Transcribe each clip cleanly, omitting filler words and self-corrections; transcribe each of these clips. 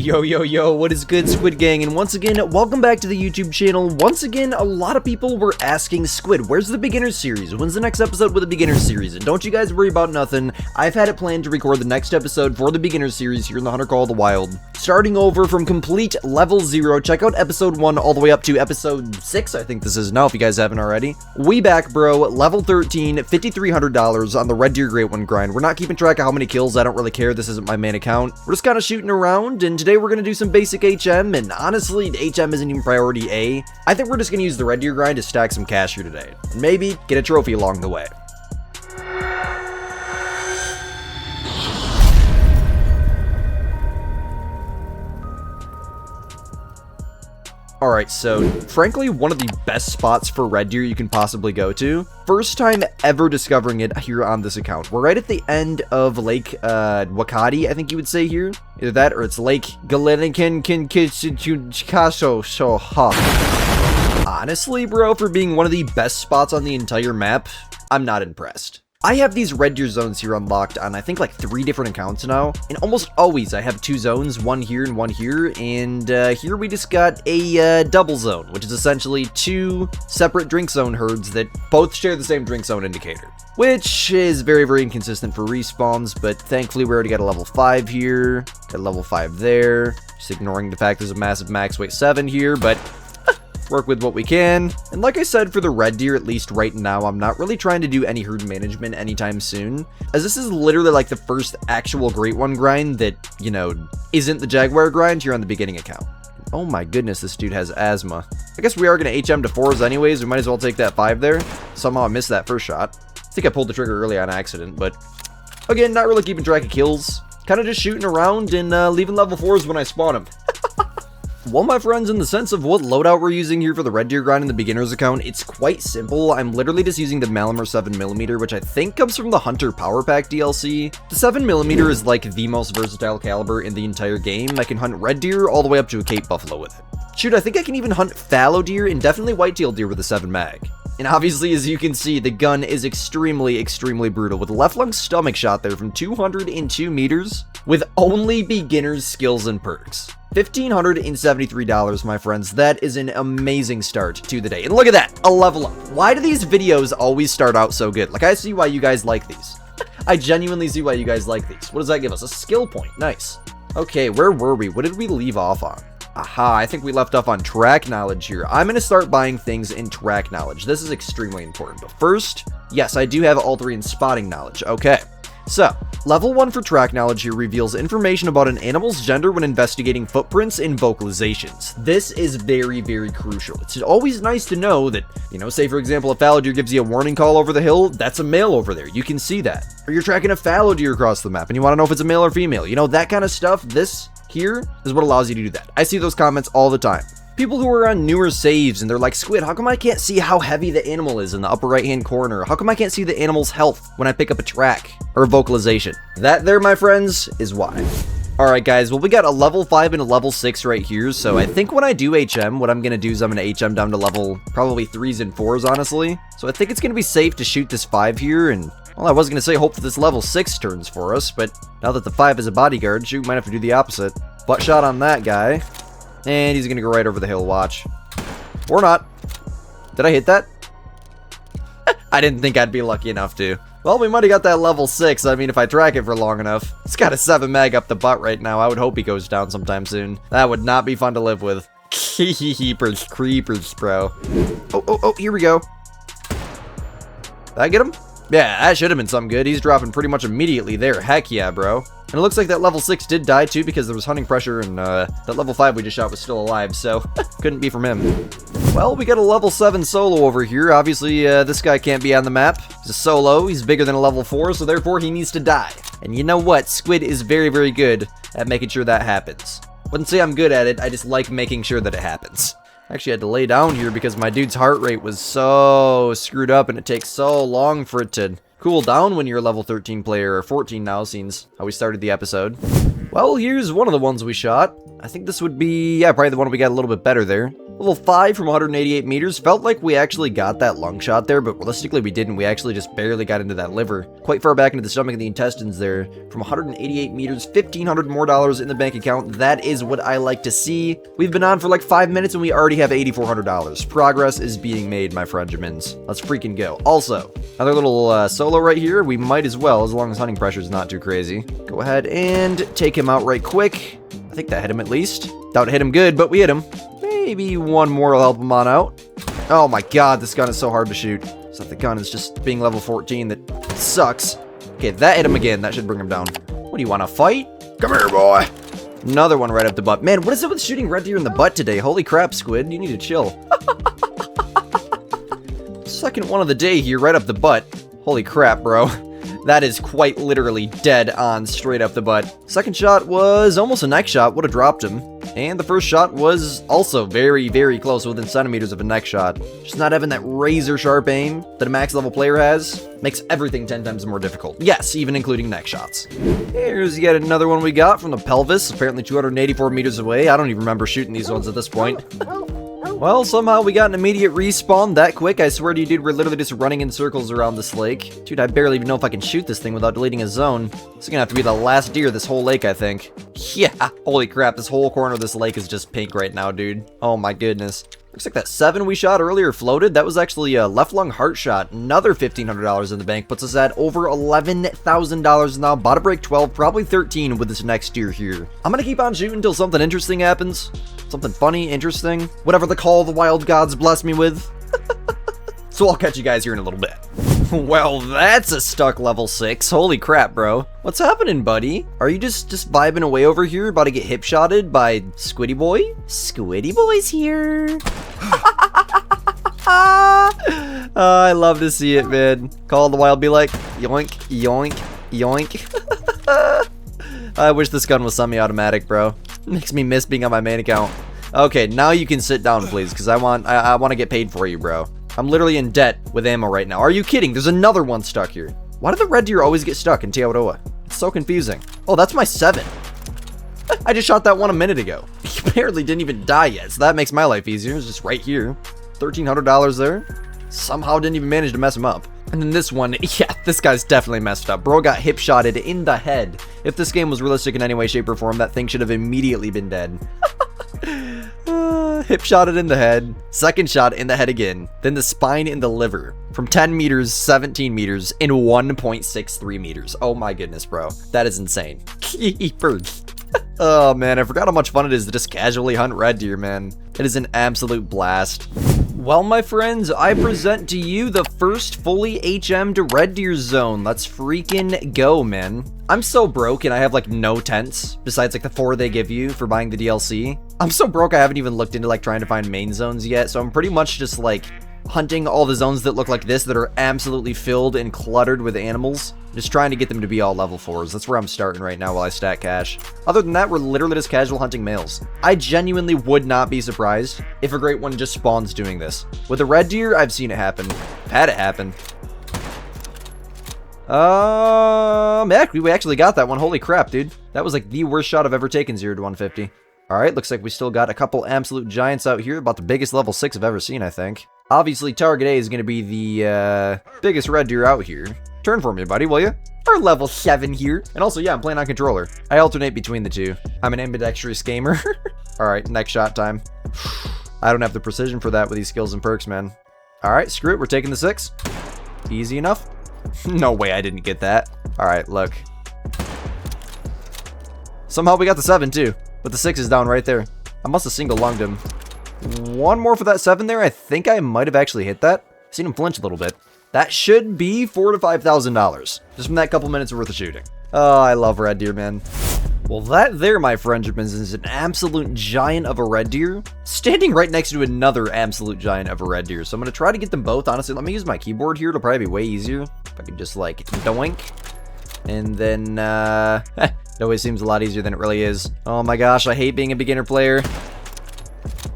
Yo, what is good, Squid Gang? And once again, welcome back to the YouTube channel. Once again, a lot of people were asking, Squid, where's the beginner series? When's the next episode with the beginner series? And don't you guys worry about nothing. I've had it planned to record the next episode for the beginner series here in the Hunter Call of the Wild. Starting over from complete level 0, check out episode 1 all the way up to episode 6, I think this is now, if you guys haven't already. We back, bro, level 13, $5,300 on the Red Deer Great One grind. We're not keeping track of how many kills, I don't really care, this isn't my main account. We're just kind of shooting around, and today we're going to do some basic HM, and honestly, HM isn't even priority A. I think we're just going to use the Red Deer grind to stack some cash here today, and maybe get a trophy along the way. Alright, so, frankly, one of the best spots for Red Deer you can possibly go to. First time ever discovering it here on this account. We're right at the end of Lake, Wakati, I think you would say here. Either that, or it's Lake Honestly, bro, for being one of the best spots on the entire map, I'm not impressed. I have these Red Deer zones here unlocked on I think like 3 different accounts now, and almost always I have 2 zones, one here and one here, and here we just got a double zone, which is essentially 2 separate drink zone herds that both share the same drink zone indicator, which is very, very inconsistent for respawns, but thankfully we already got a level 5 here, got a level 5 there, just ignoring the fact there's a massive max weight 7 here, but work with what we can. And like I said, for the Red Deer, at least right now, I'm not really trying to do any herd management anytime soon, as this is literally like the first actual Great One grind that, you know, isn't the Jaguar grind here on the beginning account. Oh my goodness, this dude has asthma. I guess we are going to HM to 4s anyways, we might as well take that 5 there. Somehow I missed that first shot. I think I pulled the trigger early on accident, but again, not really keeping track of kills. Kind of just shooting around and leaving level 4s when I spawn them. Well, my friends, in the sense of what loadout we're using here for the Red Deer grind in the beginner's account, it's quite simple. I'm literally just using the Malamar 7mm, which I think comes from the Hunter Power Pack DLC. The 7mm is like the most versatile caliber in the entire game. I can hunt red deer all the way up to a Cape Buffalo with it. Shoot, I think I can even hunt fallow deer and definitely white-tailed deer with a 7 mag. And obviously, as you can see, the gun is extremely, extremely brutal, with a left lung stomach shot there from 202 meters, with only beginner's skills and perks. $1,573, my friends. That is an amazing start to the day. And look at that, a level up. Why do these videos always start out so good? Like, I see why you guys like these. I genuinely see why you guys like these. What does that give us? A skill point. Nice. Okay, where were we? What did we leave off on? Aha, I think we left off on track knowledge here. I'm going to start buying things in track knowledge. This is extremely important. But first, yes, I do have all 3 in spotting knowledge. Okay. So, level 1 for track knowledge here reveals information about an animal's gender when investigating footprints and vocalizations. This is very, very crucial. It's always nice to know that, you know, say for example, a fallow deer gives you a warning call over the hill, that's a male over there. You can see that. Or you're tracking a fallow deer across the map and you want to know if it's a male or female. You know, that kind of stuff, this here is what allows you to do that. I see those comments all the time. People who are on newer saves and they're like, Squid, how come I can't see how heavy the animal is in the upper right hand corner? How come I can't see the animal's health when I pick up a track or a vocalization? That there, my friends, is why. Alright guys, well we got a level 5 and a level 6 right here, so I think when I do HM, what I'm going to do is I'm going to HM down to level probably 3s and 4s, honestly. So I think it's going to be safe to shoot this 5 here, and well, I was going to say hope that this level 6 turns for us, but now that the 5 is a bodyguard, shoot, might have to do the opposite. Butt shot on that guy. And he's going to go right over the hill, watch. Or not. Did I hit that? I didn't think I'd be lucky enough to. Well, we might have got that level 6. I mean, if I track it for long enough. It's got a 7 mag up the butt right now. I would hope he goes down sometime soon. That would not be fun to live with. Heapers, creepers, bro. Oh, here we go. Did I get him? Yeah, that should have been something good. He's dropping pretty much immediately there. Heck yeah, bro. And it looks like that level 6 did die too because there was hunting pressure and that level 5 we just shot was still alive, so couldn't be from him. Well, we got a level 7 solo over here. Obviously, this guy can't be on the map. He's a solo, he's bigger than a level 4, so therefore he needs to die. And you know what? Squid is very, very good at making sure that happens. Wouldn't say I'm good at it, I just like making sure that it happens. I actually had to lay down here because my dude's heart rate was so screwed up and it takes so long for it to cool down when you're a level 13 player, or 14 now, since how we started the episode. Well, here's one of the ones we shot. I think this would be, yeah, probably the one we got a little bit better there. A Level 5 from 188 meters. Felt like we actually got that lung shot there, but realistically we didn't. We actually just barely got into that liver. Quite far back into the stomach and the intestines there. From 188 meters, $1,500 more in the bank account. That is what I like to see. We've been on for like 5 minutes and we already have $8,400. Progress is being made, my Frenchmans. Let's freaking go. Also, another little solo right here. We might as well, as long as hunting pressure is not too crazy. Go ahead and take him out right quick. I think that hit him at least. Doubt it hit him good, but we hit him. Maybe one more will help him on out. Oh my god, this gun is so hard to shoot. It's not the gun, it's just being level 14 that sucks. Okay, that hit him again. That should bring him down. What do you want to fight? Come here, boy. Another one right up the butt. Man, what is it with shooting red deer in the butt today? Holy crap, Squid. You need to chill. Second one of the day here, right up the butt. Holy crap, bro. That is quite literally dead on straight up the butt. Second shot was almost a neck shot. Would have dropped him. And the first shot was also very, very close, within centimeters of a neck shot. Just not having that razor sharp aim that a max level player has makes everything 10 times more difficult. Yes, even including neck shots. Here's yet another one we got from the pelvis, apparently 284 meters away. I don't even remember shooting these ones at this point. Well, somehow we got an immediate respawn that quick. I swear to you, dude, we're literally just running in circles around this lake. Dude, I barely even know if I can shoot this thing without deleting a zone. This is gonna have to be the last deer this whole lake, I think. Yeah, holy crap, this whole corner of this lake is just pink right now, dude. Oh my goodness. Looks like that 7 we shot earlier floated. That was actually a left lung heart shot. Another $1,500 in the bank. Puts us at over $11,000 now. Bought a break 12, probably 13 with this next deer here. I'm gonna keep on shooting until something interesting happens. Something funny, interesting. Whatever the call the wild gods bless me with. So I'll catch you guys here in a little bit. Well, that's a stuck level 6. Holy crap, bro. What's happening, buddy? Are you just vibing away over here, about to get hip-shotted by Squiddy Boy? Squiddy Boy's here. I love to see it, man. Call of the Wild be like, yoink, yoink, yoink. I wish this gun was semi-automatic, bro. Makes me miss being on my main account. Okay, now you can sit down, please, because I want to get paid for you, bro. I'm literally in debt with ammo right now. Are you kidding? There's another one stuck here. Why do the red deer always get stuck in Teodoa? It's so confusing. Oh, that's my 7. I just shot that one a minute ago. He apparently didn't even die yet, so that makes my life easier. It's just right here. $1,300 there. Somehow didn't even manage to mess him up. And then this one, yeah, this guy's definitely messed up. Bro got hip-shotted in the head. If this game was realistic in any way, shape, or form, that thing should have immediately been dead. Hip-shotted in the head. Second shot in the head again. Then the spine in the liver. From 10 meters, 17 meters, in 1.63 meters. Oh my goodness, bro. That is insane. Keepers. Oh man, I forgot how much fun it is to just casually hunt red deer, man. It is an absolute blast. Well, my friends, I present to you the first fully HM'd red deer zone. Let's freaking go, man. I'm so broke and I have like no tents besides like the 4 they give you for buying the DLC. I'm so broke I haven't even looked into like trying to find main zones yet, so I'm pretty much just like hunting all the zones that look like this that are absolutely filled and cluttered with animals. Just trying to get them to be all level 4s. That's where I'm starting right now while I stack cash. Other than that, we're literally just casual hunting males. I genuinely would not be surprised if a great one just spawns doing this. With a red deer, I've seen it happen. I've had it happen. We actually got that one. Holy crap, dude. That was like the worst shot I've ever taken, 0 to 150. Alright, looks like we still got a couple absolute giants out here. About the biggest level 6 I've ever seen, I think. Obviously, target A is going to be the biggest red deer out here. Turn for me, buddy, will you? Or level 7 here. And also, yeah, I'm playing on controller. I alternate between the two. I'm an ambidextrous gamer. Alright, next shot time. I don't have the precision for that with these skills and perks, man. Alright, screw it. We're taking the 6. Easy enough. No way I didn't get that. Alright, look. Somehow we got the 7, too. But the 6 is down right there. I must have single-lunged him. One more for that 7 there. I think I might have actually hit that. Seen him flinch a little bit. That should be $4,000 to $5,000. Just from that couple minutes worth of shooting. Oh, I love red deer, man. Well, that there, my Frenchmans, is an absolute giant of a red deer. Standing right next to another absolute giant of a red deer. So I'm going to try to get them both. Honestly, let me use my keyboard here. It'll probably be way easier. If I can just, like, doink. And then, it always seems a lot easier than it really is. Oh my gosh, I hate being a beginner player.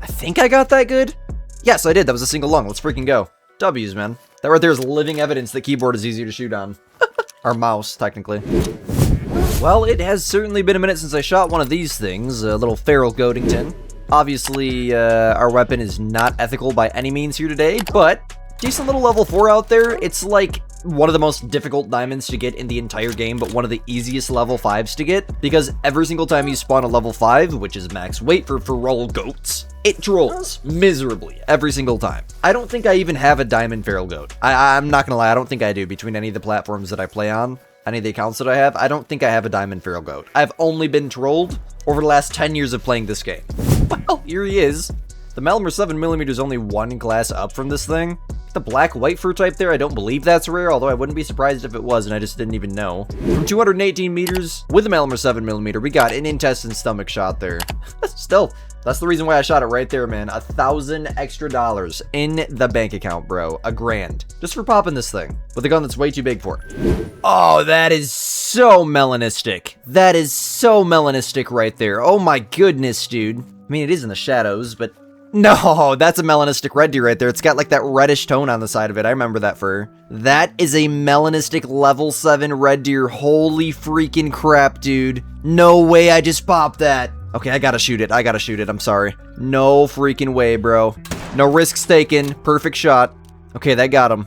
I think I got that good. Yes, I did. That was a single lung. Let's freaking go. W's, man. That right there is living evidence that keyboard is easier to shoot on. Or mouse, technically. Well, it has certainly been a minute since I shot one of these things. A little feral goatington. Obviously, our weapon is not ethical by any means here today, but decent little level 4 out there. It's like one of the most difficult diamonds to get in the entire game, but one of the easiest level 5s to get, because every single time you spawn a level 5, which is max weight for feral goats, it trolls miserably every single time. I don't think I even have a diamond feral goat. I'm not gonna lie, I don't think I do. Between any of the platforms that I play on, any of the accounts that I have, I don't think I have a diamond feral goat. I've only been trolled over the last 10 years of playing this game. Well, here he is. The Malamar 7mm is only one class up from this thing. The black-white fur type there, I don't believe that's rare, although I wouldn't be surprised if it was, and I just didn't even know. From 218 meters, with the Malamar 7mm, we got an intestine stomach shot there. Still, that's the reason why I shot it right there, man. $1,000 extra in the bank account, bro. $1,000. Just for popping this thing, with a gun that's way too big for it. Oh, that is so melanistic. That is so melanistic right there. Oh my goodness, dude. I mean, it is in the shadows, but... No, that's a melanistic red deer right there. It's got like that reddish tone on the side of it. I remember that fur. That is a melanistic level 7 red deer. Holy freaking crap, dude. No way I just popped that. Okay, I gotta shoot it. I gotta shoot it. I'm sorry. No freaking way, bro. No risks taken. Perfect shot. Okay, that got him.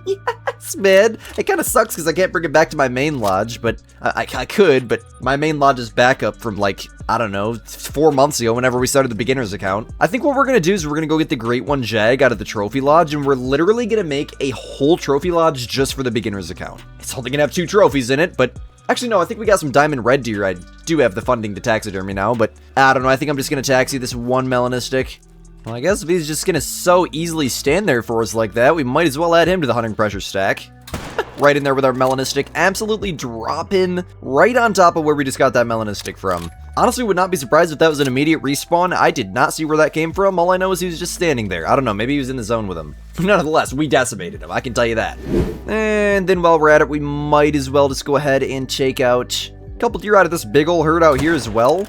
Yes, man. It kind of sucks because I can't bring it back to my main lodge, but I could, but my main lodge is back up from like, I don't know, 4 months ago whenever we started the beginner's account. I think what we're going to do is we're going to go get the Great One Jag out of the trophy lodge, and we're literally going to make a whole trophy lodge just for the beginner's account. It's only going to have 2 trophies in it, but actually, no, I think we got some diamond red deer. I do have the funding to taxidermy now, but I don't know. I think I'm just going to taxi this one melanistic. Well, I guess if he's just gonna so easily stand there for us like that, we might as well add him to the hunting pressure stack. Right in there with our melanistic. Absolutely drop him right on top of where we just got that melanistic from. Honestly, would not be surprised if that was an immediate respawn. I did not see where that came from. All I know is he was just standing there. I don't know, maybe he was in the zone with him. Nonetheless, we decimated him, I can tell you that. And then while we're at it, we might as well just go ahead and take out a couple deer out of this big old herd out here as well.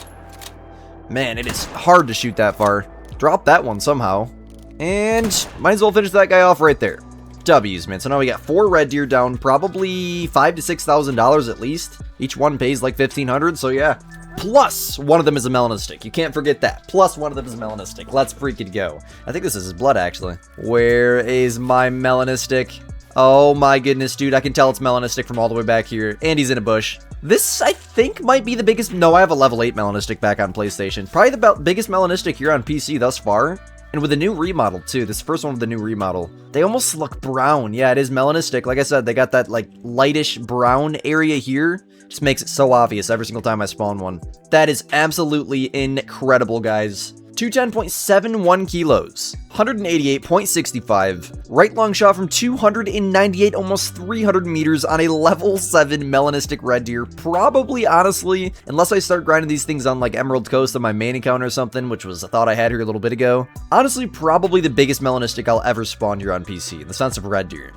Man, it is hard to shoot that far. Drop that one somehow. And might as well finish that guy off right there. W's, man. So now we got 4 red deer down, probably $5,000 to $6,000 at least. Each one pays like $1,500, so yeah. Plus, one of them is a melanistic. You can't forget that. Plus, one of them is melanistic. Let's freaking go. I think this is his blood, actually. Where is my melanistic? Oh my goodness, dude. I can tell it's melanistic from all the way back here. And he's in a bush. This, I think, might be the biggest... No, I have a level 8 melanistic back on PlayStation. Probably the biggest melanistic here on PC thus far. And with the new remodel, too. This first one with the new remodel. They almost look brown. Yeah, it is melanistic. Like I said, they got that, like, lightish brown area here. Just makes it so obvious every single time I spawn one. That is absolutely incredible, guys. 210.71 kilos, 188.65, right long shot from 298, almost 300 meters on a level 7 melanistic red deer. Probably, honestly, unless I start grinding these things on like Emerald Coast on my main account or something, which was a thought I had here a little bit ago. Honestly, probably the biggest melanistic I'll ever spawn here on PC, in the sense of red deer.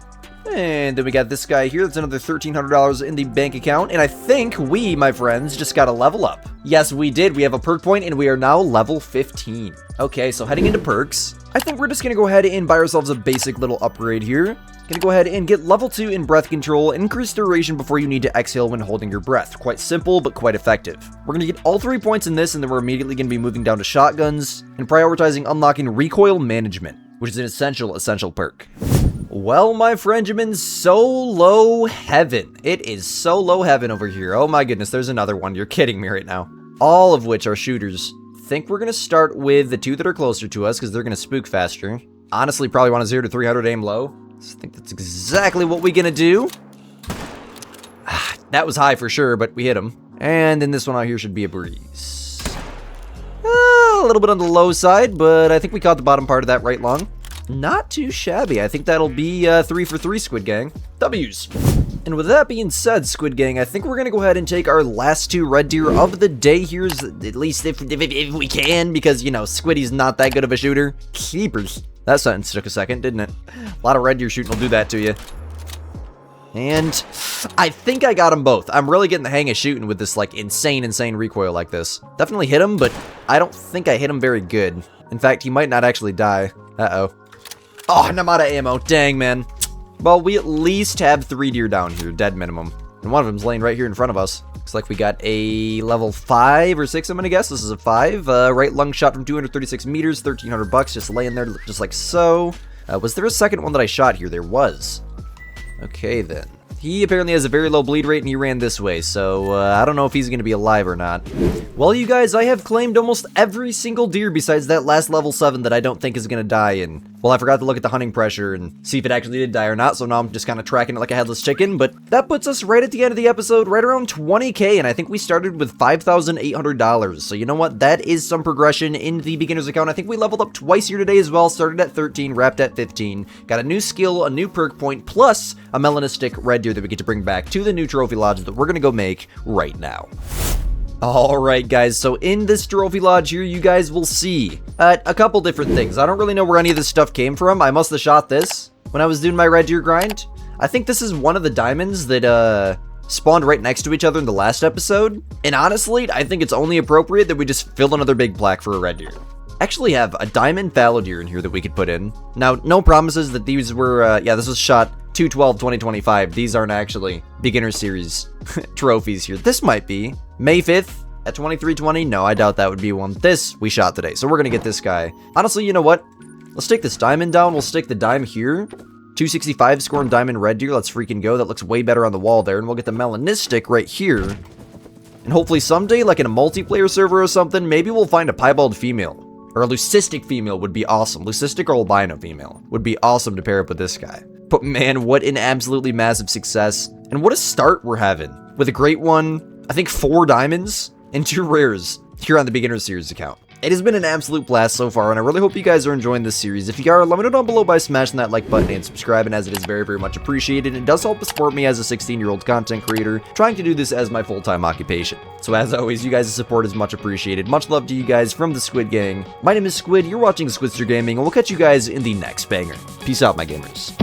And then we got this guy here. That's another $1,300 in the bank account. And I think we, my friends, just got a level up. Yes, we did. We have a perk point, and we are now level 15. Okay, so heading into perks, I think we're just going to go ahead and buy ourselves a basic little upgrade here. Going to go ahead and get level 2 in breath control. Increase duration before you need to exhale when holding your breath. Quite simple, but quite effective. We're going to get all 3 points in this, and then we're immediately going to be moving down to shotguns and prioritizing unlocking recoil management, which is an essential perk. Well, my Frenchman, solo heaven. It is solo heaven over here. Oh my goodness, there's another one. You're kidding me right now. All of which are shooters. Think we're going to start with the 2 that are closer to us because they're going to spook faster. Honestly, probably want a 0 to 300 aim low. So I think that's exactly what we're going to do. That was high for sure, but we hit him. And then this one out here should be a breeze. A little bit on the low side, but I think we caught the bottom part of that right long. Not too shabby. I think that'll be 3 for 3, Squid Gang. W's. And with that being said, Squid Gang, I think we're going to go ahead and take our last 2 red deer of the day here, at least if we can, because, you know, Squiddy's not that good of a shooter. Keepers. That sentence took a second, didn't it? A lot of red deer shooting will do that to you. And I think I got them both. I'm really getting the hang of shooting with this, like, insane recoil like this. Definitely hit him, but I don't think I hit him very good. In fact, he might not actually die. Uh-oh. Oh, and I'm out of ammo. Dang, man. Well, we at least have 3 deer down here, dead minimum. And one of them's laying right here in front of us. Looks like we got a level 5 or 6, I'm gonna guess. This is a 5. Right lung shot from 236 meters, 1,300 bucks, just laying there just like so. Was there a second one that I shot here? There was. Okay, then. He apparently has a very low bleed rate, and he ran this way, so I don't know if he's going to be alive or not. Well, you guys, I have claimed almost every single deer besides that last level 7 that I don't think is going to die, and, well, I forgot to look at the hunting pressure and see if it actually did die or not, so now I'm just kind of tracking it like a headless chicken, but that puts us right at the end of the episode, right around 20k, and I think we started with $5,800, so you know what, that is some progression in the beginner's account. I think we leveled up twice here today as well, started at 13, wrapped at 15, got a new skill, a new perk point, plus a melanistic red deer that we get to bring back to the new trophy lodge that we're gonna go make right now. Alright guys, so in this trophy lodge here, you guys will see a couple different things. I don't really know where any of this stuff came from. I must have shot this when I was doing my red deer grind. I think this is one of the diamonds that spawned right next to each other in the last episode. And honestly, I think it's only appropriate that we just fill another big plaque for a red deer. Actually have a diamond fallow deer in here that we could put in. Now, no promises that these were, yeah, this was shot 2/12/2025. These aren't actually beginner series trophies here. This might be May 5th at 23:20. No, I doubt that would be one. This we shot today, so we're gonna get this guy. Honestly, you know what? Let's take this diamond down. We'll stick the dime here. 265 scoring diamond red deer. Let's freaking go. That looks way better on the wall there. And we'll get the melanistic right here. And hopefully someday, like in a multiplayer server or something, maybe we'll find a piebald female. Or a leucistic female would be awesome. Leucistic or albino female would be awesome to pair up with this guy. But man, what an absolutely massive success. And what a start we're having. With a great one, I think 4 diamonds and 2 rares here on the beginner series account. It has been an absolute blast so far, and I really hope you guys are enjoying this series. If you are, let me know down below by smashing that like button and subscribing, as it is very, very much appreciated. It does help support me as a 16-year-old content creator, trying to do this as my full-time occupation. So as always, you guys' support is much appreciated. Much love to you guys from the Squid Gang. My name is Squid, you're watching Squidster Gaming, and we'll catch you guys in the next banger. Peace out, my gamers.